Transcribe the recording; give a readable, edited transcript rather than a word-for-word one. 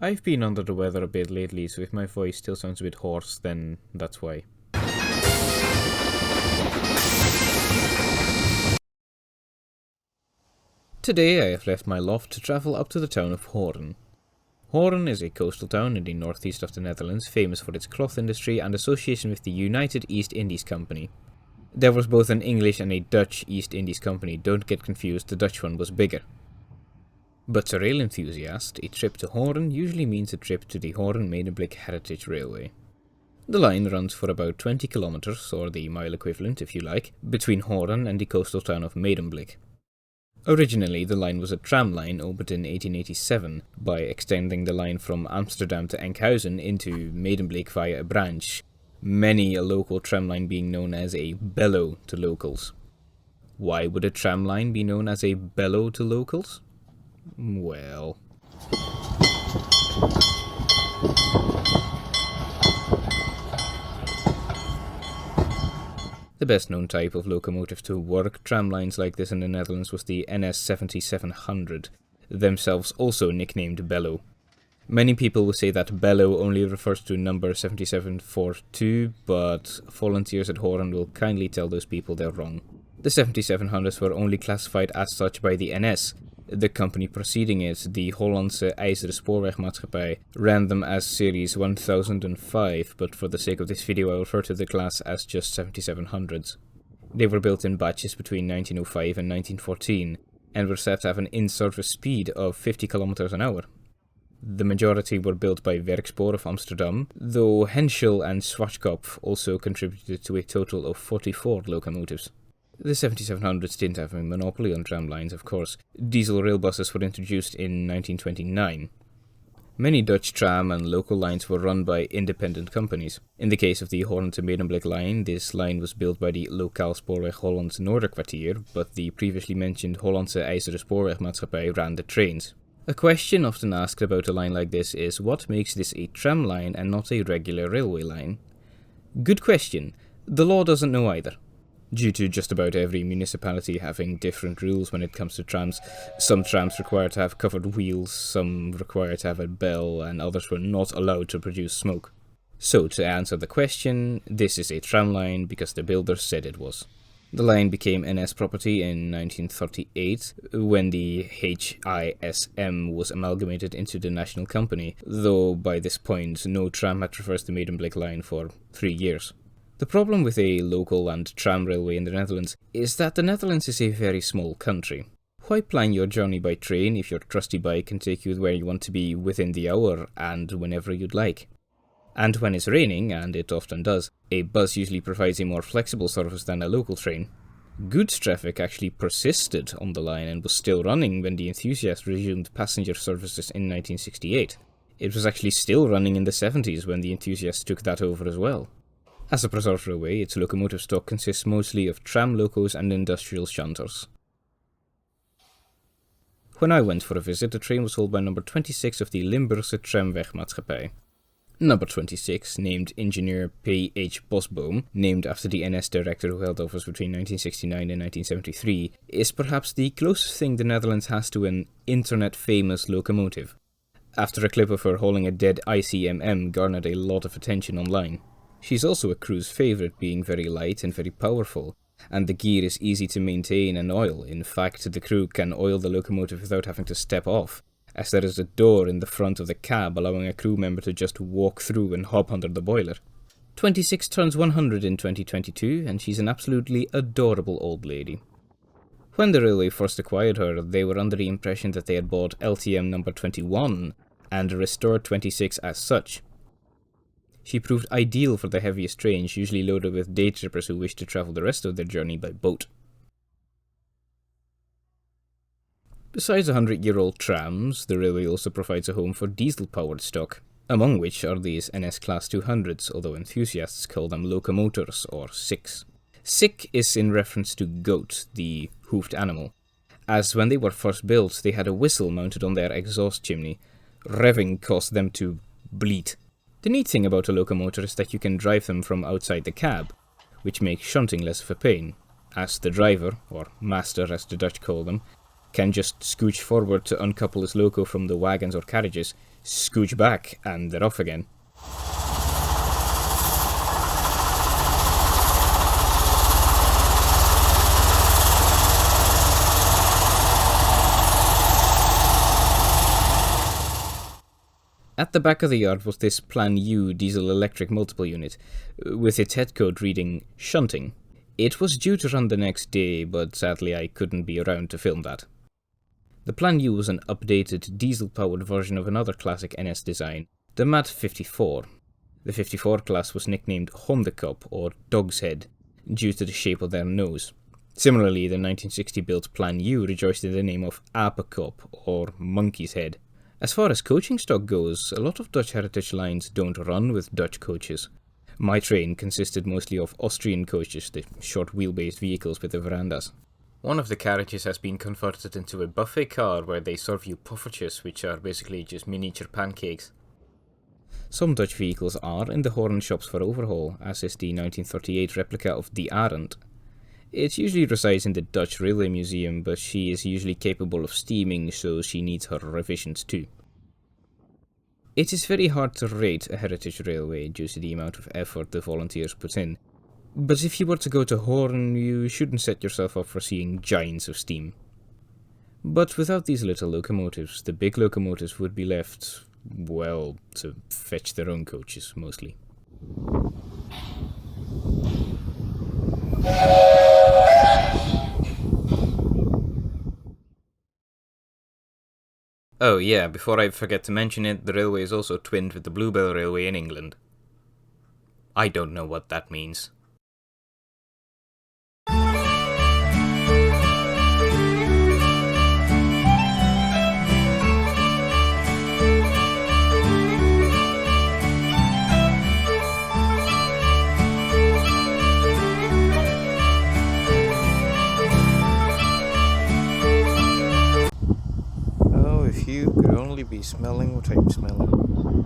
I've been under the weather a bit lately, so if my voice still sounds a bit hoarse, then that's why. Today I have left my loft to travel up to the town of Hoorn. Hoorn is a coastal town in the northeast of the Netherlands, famous for its cloth industry and association with the United East Indies Company. There was both an English and a Dutch East Indies Company, don't get confused, the Dutch one was bigger. But to rail enthusiasts, a trip to Hoorn usually means a trip to the Hoorn and Medemblik Heritage Railway. The line runs for about 20 kilometers, or the mile equivalent if you like, between Hoorn and the coastal town of Medemblik. Originally, the line was a tram line opened in 1887 by extending the line from Amsterdam to Enkhuizen into Medemblik via a branch, many a local tram line being known as a bellow to locals. Why would a tram line be known as a bellow to locals? Well... The best known type of locomotive to work tram lines like this in the Netherlands was the NS 7700, themselves also nicknamed bellow. Many people will say that bellow only refers to number 7742, but volunteers at Hoorn will kindly tell those people they're wrong. The 7700s were only classified as such by the NS. The company preceding it, the Hollandse IJzeren Spoorweg Maatschappij, ran them as series 1005, but for the sake of this video I refer to the class as just 7700s. They were built in batches between 1905 and 1914, and were said to have an in-service speed of 50 km an hour. The majority were built by Werkspoor of Amsterdam, though Henschel and Schwarzkopf also contributed to a total of 44 locomotives. The 7700s didn't have a monopoly on tram lines, of course. Diesel rail buses were introduced in 1929. Many Dutch tram and local lines were run by independent companies. In the case of the Hoorn to Medemblik line, this line was built by the Lokaal Spoorweg Holland Noorderkwartier, but the previously mentioned Hollandse IJzeren Spoorweg Maatschappij ran the trains. A question often asked about a line like this is, what makes this a tram line and not a regular railway line? Good question. The law doesn't know either. Due to just about every municipality having different rules when it comes to trams, some trams require to have covered wheels, some require to have a bell, and others were not allowed to produce smoke. So, to answer the question, this is a tram line because the builder said it was. The line became NS property in 1938, when the HISM was amalgamated into the national company, though by this point no tram had traversed the Medemblik line for 3 years. The problem with a local and tram railway in the Netherlands is that the Netherlands is a very small country. Why plan your journey by train if your trusty bike can take you where you want to be within the hour and whenever you'd like? And when it's raining, and it often does, a bus usually provides a more flexible service than a local train. Goods traffic actually persisted on the line and was still running when the enthusiasts resumed passenger services in 1968. It was actually still running in the 70s when the enthusiasts took that over as well. As a preserved railway, its locomotive stock consists mostly of tram locos and industrial shunters. When I went for a visit, the train was hauled by number 26 of the Limburgse Tramweg Maatschappij. Number 26, named Engineer P.H. Bosboom, named after the NS director who held office between 1969 and 1973, is perhaps the closest thing the Netherlands has to an internet-famous locomotive. After a clip of her hauling a dead ICMM garnered a lot of attention online. She's also a crew's favourite, being very light and very powerful, and the gear is easy to maintain and oil. In fact, the crew can oil the locomotive without having to step off, as there is a door in the front of the cab allowing a crew member to just walk through and hop under the boiler. 26 turns 100 in 2022, and she's an absolutely adorable old lady. When the railway first acquired her, they were under the impression that they had bought LTM number 21 and restored 26 as such. She proved ideal for the heaviest trains, usually loaded with day trippers who wished to travel the rest of their journey by boat. Besides 100-year-old trams, the railway also provides a home for diesel-powered stock, among which are these NS Class 200s, although enthusiasts call them locomotors or siks. Sik is in reference to goat, the hoofed animal, as when they were first built they had a whistle mounted on their exhaust chimney. Revving caused them to bleat. The neat thing about a locomotor is that you can drive them from outside the cab, which makes shunting less of a pain, as the driver, or master as the Dutch call them, can just scooch forward to uncouple his loco from the wagons or carriages, scooch back, and they're off again. At the back of the yard was this Plan U diesel-electric multiple unit, with its head code reading shunting. It was due to run the next day, but sadly I couldn't be around to film that. The Plan U was an updated diesel-powered version of another classic NS design, the MAT 54. The 54 class was nicknamed Hondekop, or Dog's Head, due to the shape of their nose. Similarly, the 1960-built Plan U rejoiced in the name of Apekop, or Monkey's Head. As far as coaching stock goes, a lot of Dutch heritage lines don't run with Dutch coaches. My train consisted mostly of Austrian coaches, the short wheelbase vehicles with the verandas. One of the carriages has been converted into a buffet car where they serve you poffertjes, which are basically just miniature pancakes. Some Dutch vehicles are in the Hoorn shops for overhaul, as is the 1938 replica of the Arend. It usually resides in the Dutch Railway Museum, but she is usually capable of steaming, so she needs her revisions too. It is very hard to rate a heritage railway due to the amount of effort the volunteers put in, but if you were to go to Hoorn, you shouldn't set yourself up for seeing giants of steam. But without these little locomotives, the big locomotives would be left, well, to fetch their own coaches, mostly. Oh yeah, before I forget to mention it, the railway is also twinned with the Bluebell Railway in England. I don't know what that means. If you could only be smelling what I'm smelling.